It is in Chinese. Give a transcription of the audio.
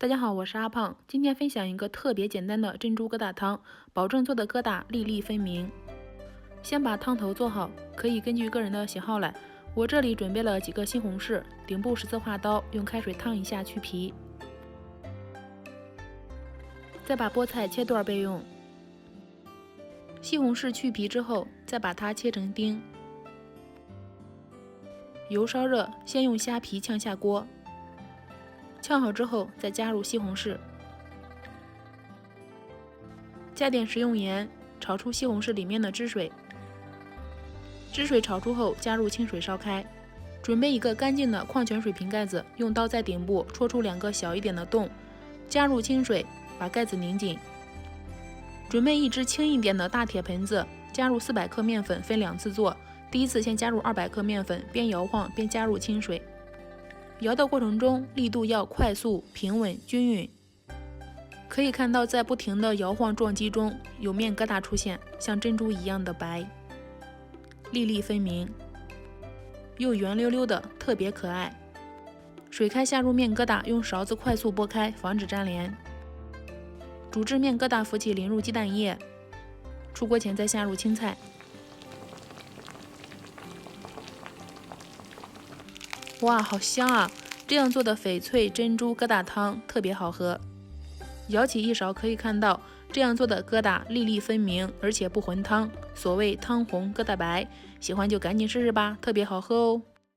大家好，我是阿胖，今天分享一个特别简单的珍珠疙瘩汤，保证做的疙瘩粒粒分明。先把汤头做好，可以根据个人的喜好来。我这里准备了几个西红柿，顶部十字划刀，用开水烫一下去皮。再把菠菜切段备用。西红柿去皮之后，再把它切成丁。油烧热，先用虾皮炝下锅。炝好之后，再加入西红柿，加点食用盐，炒出西红柿里面的汁水。汁水炒出后，加入清水烧开。准备一个干净的矿泉水瓶盖子，用刀在顶部戳出2个小一点的洞，加入清水，把盖子拧紧。准备一只轻一点的大铁盆子，加入400克面粉，分2次做。第一次先加入200克面粉，边摇晃边加入清水。摇的过程中，力度要快速、平稳、均匀。可以看到，在不停的摇晃撞击中，有面疙瘩出现，像珍珠一样的白，粒粒分明，又圆溜溜的，特别可爱。水开下入面疙瘩，用勺子快速拨开，防止粘连。煮至面疙瘩浮起，淋入鸡蛋液。出锅前再下入青菜。哇，好香啊！这样做的翡翠珍珠疙瘩汤特别好喝。舀起一勺，可以看到这样做的疙瘩粒粒分明，而且不浑汤。所谓汤红疙瘩白，喜欢就赶紧试试吧，特别好喝哦。